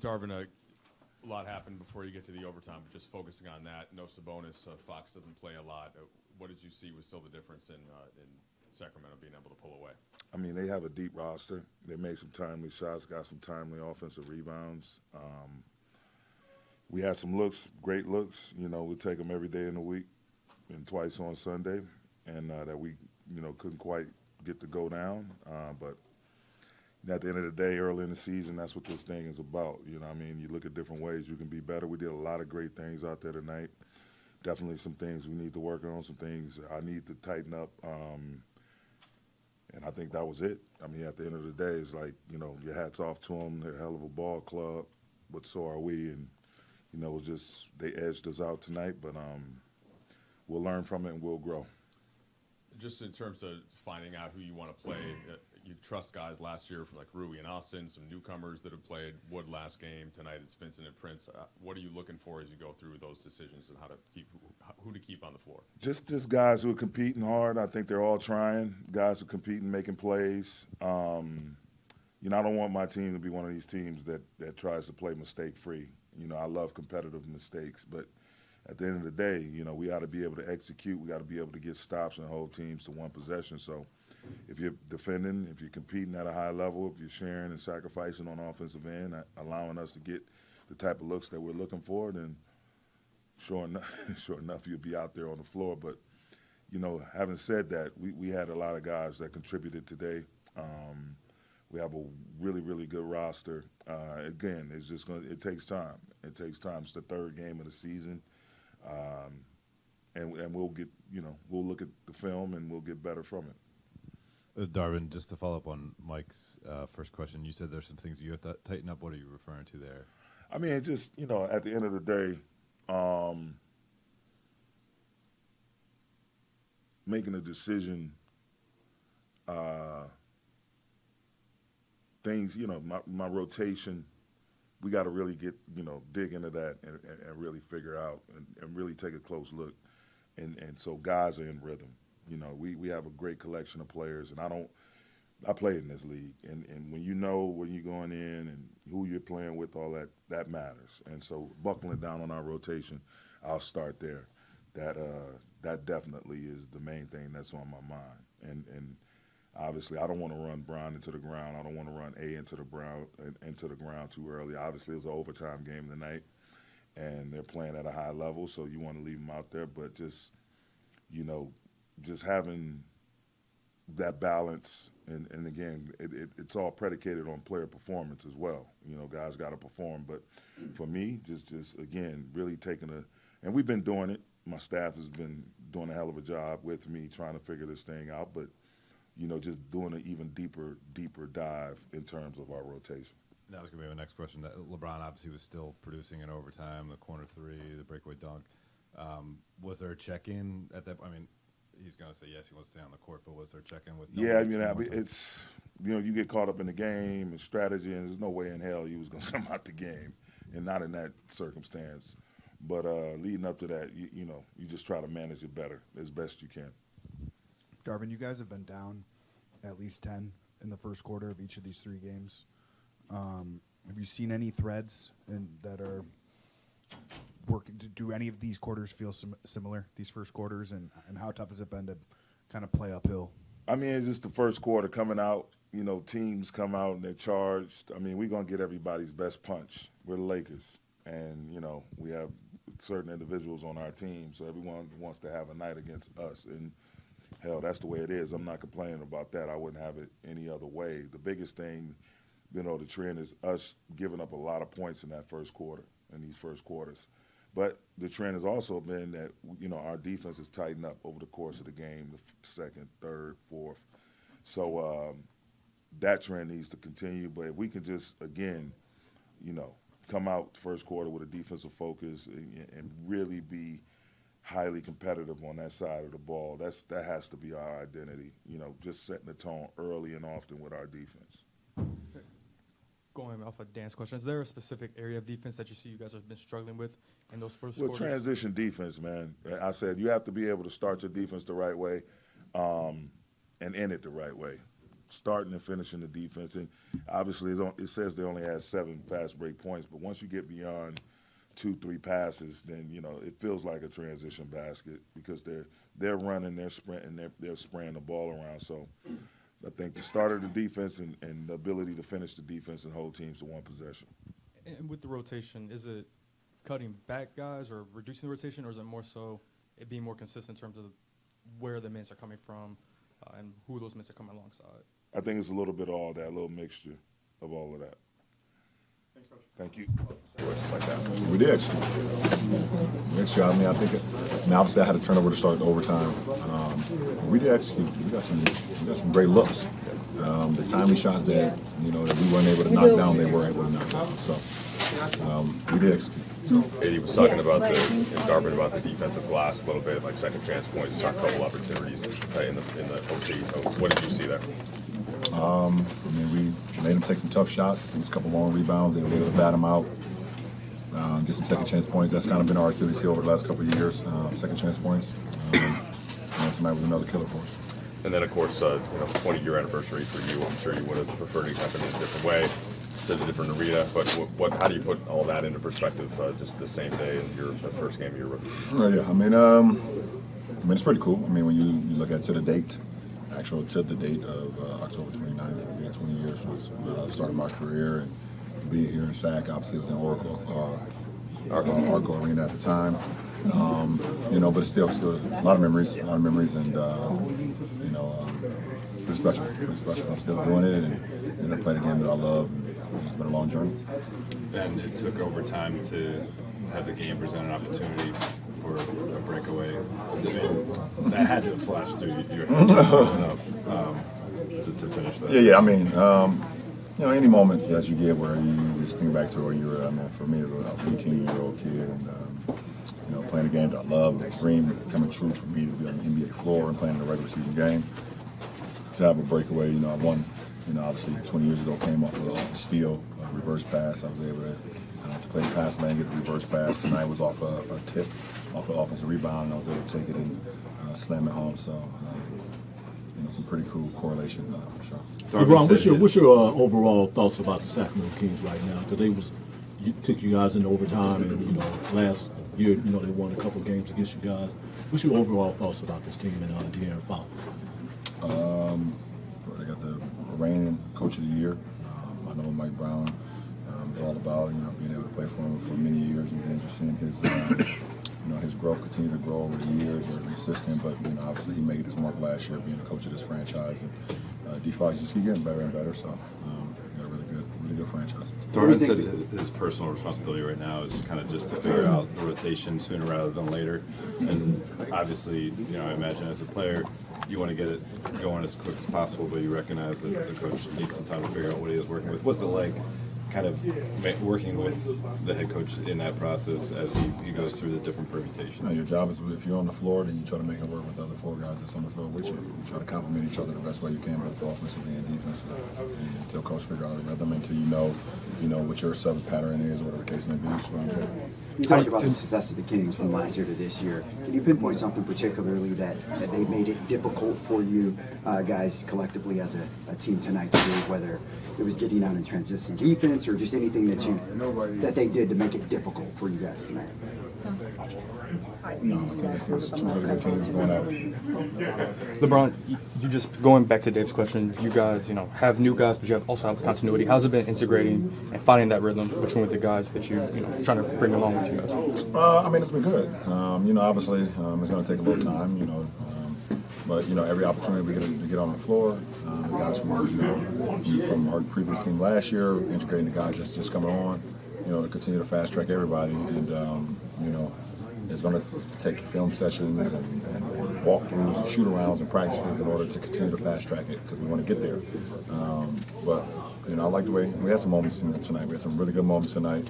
Darvin, a lot happened before you get to the overtime, but just focusing on that, no Sabonis, Fox doesn't play a lot. What did you see was still the difference in Sacramento being able to pull away? I mean, they have a deep roster. They made some timely shots, got some timely offensive rebounds. We had some looks, great looks. You know, we take them every day in the week and twice on Sunday, and that we, couldn't quite get to go down. But at the end of the day, early in the season, that's what this thing is about. You know what I mean? You look at different ways you can be better. We did a lot of great things out there tonight. Definitely some things we need to work on, some things I need to tighten up. And I think that was it. I mean, at the end of the day, it's like, your hat's off to them. They're a hell of a ball club, but so are we. And, it was just they edged us out tonight, but we'll learn from it and we'll grow. Just in terms of finding out who you want to play, you trust guys last year like Rui and Austin, some newcomers that have played. Wood last game. Tonight it's Vincent and Prince. What are you looking for as you go through those decisions and who to keep on the floor? Just guys who are competing hard. I think they're all trying. Guys who are competing, making plays. I don't want my team to be one of these teams that tries to play mistake-free. I love competitive mistakes, but at the end of the day, we got to be able to execute. We got to be able to get stops and hold teams to one possession. So if you're defending, if you're competing at a high level, if you're sharing and sacrificing on the offensive end, allowing us to get the type of looks that we're looking for, then sure enough, you'll be out there on the floor. But, having said that, we had a lot of guys that contributed today. We have a really, really good roster. Again, it takes time. It takes time. It's the third game of the season. And we'll get, we'll look at the film and we'll get better from it. Darvin, just to follow up on Mike's first question, you said there's some things you have to tighten up. What are you referring to there? I mean, at the end of the day, making a decision, things, my rotation, we got to really get, dig into that and really figure out and really take a close look. And so guys are in rhythm. We have a great collection of players, and I played in this league. And when when you're going in and who you're playing with, all that matters. And so buckling down on our rotation, I'll start there. That definitely is the main thing that's on my mind. And obviously, I don't want to run Brown into the ground. I don't want to run A into the ground too early. Obviously, it was an overtime game tonight, and they're playing at a high level, so you want to leave them out there. But just having that balance, and again, it's all predicated on player performance as well. Guys got to perform. But for me, just again, really and we've been doing it. My staff has been doing a hell of a job with me trying to figure this thing out. But just doing an even deeper dive in terms of our rotation. That was going to be my next question. That LeBron obviously was still producing in overtime, the corner three, the breakaway dunk. Was there a check-in at that? I mean, he's going to say yes, he wants to stay on the court, but was there a check-in with? It's you get caught up in the game and strategy, and there's no way in hell he was going to come out the game, and not in that circumstance. But leading up to that, you just try to manage it better as best you can. Darvin, you guys have been down at least 10 in the first quarter of each of these three games. Have you seen any threads that are working? Do any of these quarters feel similar, these first quarters, and how tough has it been to kind of play uphill? I mean, it's just the first quarter coming out. Teams come out and they're charged. I mean, we're going to get everybody's best punch. We're the Lakers. And, we have certain individuals on our team, so everyone wants to have a night against us. And hell, that's the way it is. I'm not complaining about that. I wouldn't have it any other way. The biggest thing, the trend is us giving up a lot of points in that first quarter, in these first quarters. But the trend has also been that, our defense has tightened up over the course of the game, the second, third, fourth. So that trend needs to continue. But if we can just, again, come out the first quarter with a defensive focus and really be highly competitive on that side of the ball. That has to be our identity, just setting the tone early and often with our defense. Going off of Dan's question, is there a specific area of defense that you see you guys have been struggling with in those first quarters? Transition defense, man. I said you have to be able to start your defense the right way and end it the right way. starting and finishing the defense. And obviously, it says they only had 7 fast break points, but once you get beyond 2-3 passes, then it feels like a transition basket because they're running, they're sprinting, they're spraying the ball around. So I think the start of the defense and the ability to finish the defense and hold teams to one possession. And with the rotation, is it cutting back guys or reducing the rotation, or is it more so it being more consistent in terms of where the minutes are coming from and who those minutes are coming alongside? I think it's a little bit of all that, a little mixture of all of that. Thanks, Coach. Thank you. We did. Next year, I think, obviously I had a turnover to start overtime. We did execute. We got some great looks. The timely shots that we weren't able to knock down, they were able to knock down. So we did execute. Eddie was talking about Darvin about the defensive glass a little bit, like second chance points, saw a couple opportunities in the OT. So what did you see there? We made them take some tough shots. There was a couple long rebounds. They were able to bat them out, get some second chance points. That's kind of been our Achilles heel over the last couple of years. Second chance points. Tonight was another killer for us. And then, of course, 20-year anniversary for you. I'm sure you would have preferred it happen in a different way. It's a different arena, but how do you put all that into perspective? Just the same day in the first game of your rookie. Yeah. It's pretty cool. When you look at to the date of October 29th, being 20 years was the start of my career, and being here in SAC, obviously it was in Arco Arena at the time. But it's still a lot of memories, and it's pretty special. I'm still doing it, and I played a game that I love. It's been a long journey. And it took overtime to have the game present an opportunity for a breakaway. That had to have flashed through your head to finish that. Yeah. Any moments as you get where you just think back to where you were. For me, I was an 18-year-old kid, and playing a game that I loved, a dream coming true for me to be on the NBA floor and playing in a regular season game. To have a breakaway, I won. Obviously 20 years ago came off a steal, a reverse pass. I was able to play the pass lane, get the reverse pass. Tonight was off a tip, off an offensive rebound, and I was able to take it and slam it home. So, some pretty cool correlation for sure. LeBron, what's your overall thoughts about the Sacramento Kings right now? Because took you guys into overtime, and last year, they won a couple games against you guys. What's your overall thoughts about this team and De'Aaron Fox? I got the reigning coach of the year. I know Mike Brown is all about being able to play for him for many years, and then just seeing his his growth continue to grow over the years as an assistant. But obviously he made his mark last year being the coach of this franchise, and D-Fox just keep getting better and better. So got a really good franchise. Darvin said his personal responsibility right now is kind of just to figure out the rotation sooner rather than later. And obviously, I imagine as a player, you want to get it going as quick as possible, but you recognize that the coach needs some time to figure out what he is working with. What's it like kind of working with the head coach in that process as he goes through the different permutations? Your job is, if you're on the floor, then you try to make it work with the other 4 guys that's on the floor with you. You try to complement each other the best way you can, both offensively and defensively, until coach figure out a rhythm, until you know what your sub pattern is, or whatever the case may be. You talked about the success of the Kings from last year to this year. Can you pinpoint something particularly that they made it difficult for you guys collectively as a team tonight to do, whether it was getting out in transition defense or just anything that they did to make it difficult for you guys tonight? No, there's 2 really good teams going at it. LeBron, you just going back to Dave's question, you guys, have new guys, but you also have continuity. How's it been integrating and finding that rhythm between with the guys that trying to bring along with you guys? It's been good. Obviously, it's going to take a little time, but every opportunity we get to get on the floor, the guys from our previous team last year, integrating the guys that's just coming on, to continue to fast track everybody, and it's going to take film sessions and walkthroughs and shoot-arounds and practices in order to continue to fast-track it because we want to get there. But I like the way we had some moments tonight. We had some really good moments tonight.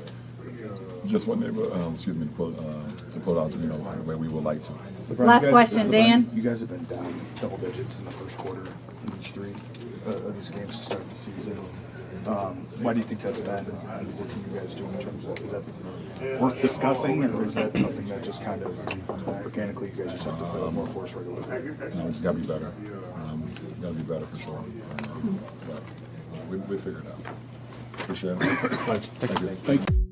Just wasn't able, to pull out, the way we would like to. LeBron, Last question, Dan. You guys have been down double digits in the first quarter in each 3 of these games to start the season. Why do you think that's been, and what can you guys do in terms of, is that worth discussing, or is that something that just kind of organically you guys just have to put on more force regularly? It's got to be better. got to be better for sure. But we figured it out. Appreciate it. Thanks. Thank you. Thank you.